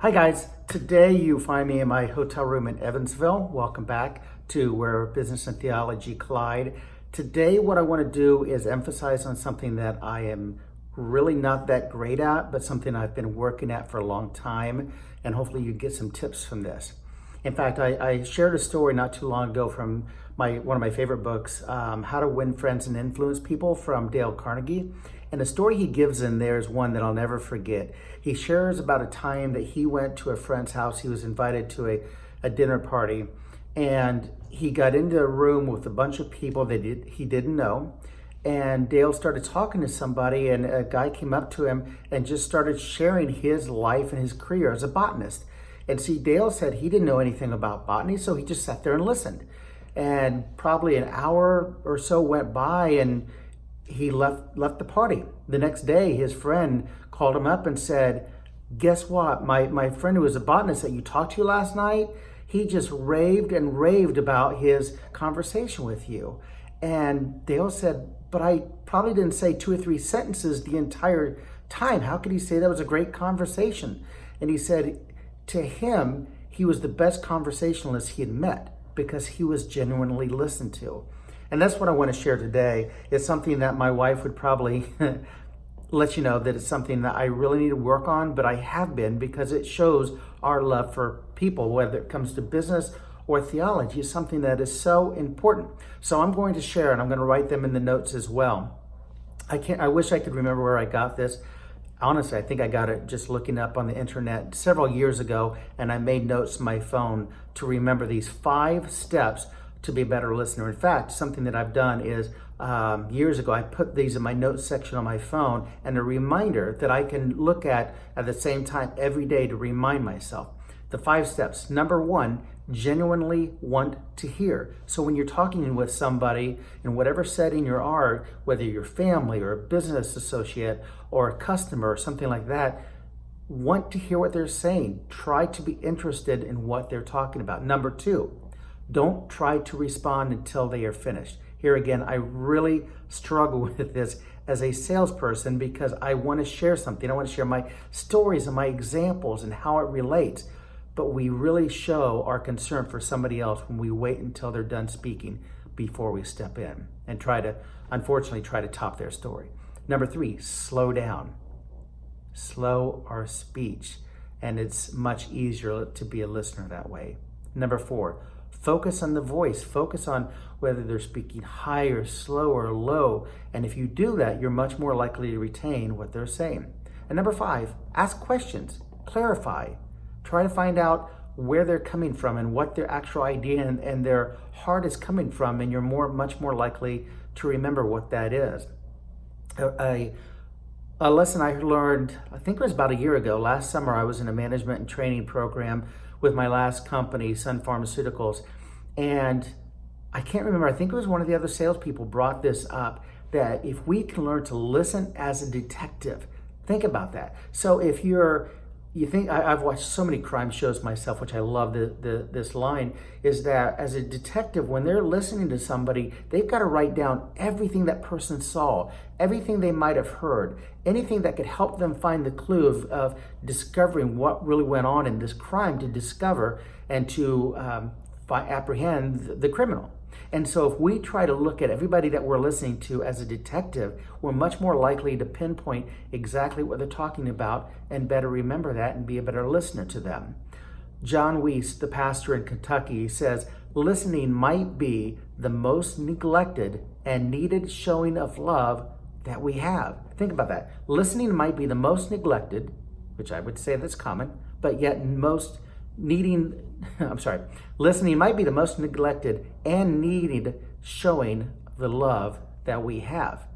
Hi guys, today you find me in my hotel room in Evansville. Welcome back to Where Business and Theology Collide. Today what I want to do is emphasize on something that I am really not that great at, but something I've been working at for a long time, and hopefully you get some tips from this. In fact, I shared a story not too long ago from one of my favorite books, How to Win Friends and Influence People, from Dale Carnegie. And the story he gives in there is one that I'll never forget. He shares about a time that he went to a friend's house. He was invited to a dinner party, and he got into a room with a bunch of people that he didn't know. And Dale started talking to somebody, and a guy came up to him and just started sharing his life and his career as a botanist. And see, Dale said he didn't know anything about botany, so he just sat there and listened. And probably an hour or so went by, and he left the party. The next day, his friend called him up and said, guess what? My friend who was a botanist that you talked to last night, he just raved and raved about his conversation with you. And Dale said, but I probably didn't say 2 or 3 sentences the entire time. How could he say that was a great conversation? And he said, to him, he was the best conversationalist he had met because he was genuinely listened to. And that's what I want to share today. It's something that my wife would probably let you know that it's something that I really need to work on, but I have been, because it shows our love for people, whether it comes to business or theology. Is something that is so important. So I'm going to share, and I'm going to write them in the notes as well. I wish I could remember where I got this. Honestly, I think I got it just looking up on the internet several years ago, and I made notes on my phone to remember these 5 steps to be a better listener. In fact, something that I've done is years ago, I put these in my notes section on my phone, and a reminder that I can look at the same time every day to remind myself. The 5 steps. Number 1, genuinely want to hear. So when you're talking with somebody in whatever setting you are, whether you're family or a business associate or a customer or something like that, want to hear what they're saying. Try to be interested in what they're talking about. Number 2, don't try to respond until they are finished. Here again, I really struggle with this as a salesperson because I want to share something. I want to share my stories and my examples and how it relates. But we really show our concern for somebody else when we wait until they're done speaking before we step in and unfortunately, try to top their story. Number 3, slow down. Slow our speech. And it's much easier to be a listener that way. Number 4, focus on the voice. Focus on whether they're speaking high or slow or low. And if you do that, you're much more likely to retain what they're saying. And number 5, ask questions. Clarify. Try to find out where they're coming from and what their actual idea and their heart is coming from, and you're much more likely to remember what that is. A lesson I learned, I think it was about a year ago. Last summer, I was in a management and training program with my last company, Sun Pharmaceuticals, and I can't remember, I think it was one of the other salespeople brought this up, that if we can learn to listen as a detective, think about that. So if you think, I've watched so many crime shows myself, which I love this line, is that as a detective, when they're listening to somebody, they've got to write down everything that person saw, everything they might have heard, anything that could help them find the clue of discovering what really went on in this crime, to discover and to apprehend the criminal. And so if we try to look at everybody that we're listening to as a detective, we're much more likely to pinpoint exactly what they're talking about and better remember that and be a better listener to them. John Weiss, the pastor in Kentucky, says, listening might be the most neglected and needed showing of love that we have. Think about that. Listening might be the most neglected, which I would say that's common, but yet listening might be the most neglected and needed showing the love that we have.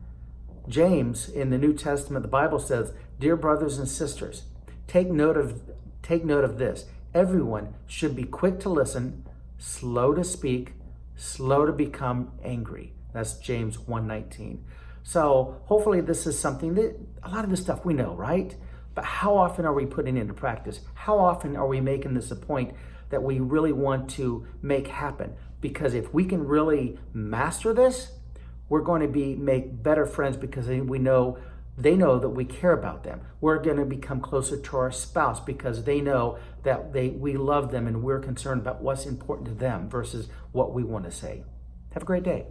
James in the New Testament, the Bible says, dear brothers and sisters, take note of this. Everyone should be quick to listen, slow to speak, slow to become angry. That's James 1:19. So hopefully this is something that a lot of this stuff we know, right? But how often are we putting into practice? How often are we making this a point that we really want to make happen? Because if we can really master this, we're going to make better friends, because we know They know that we care about them. We're going to become closer to our spouse because they know that we love them and we're concerned about what's important to them versus what we want to say. Have a great day.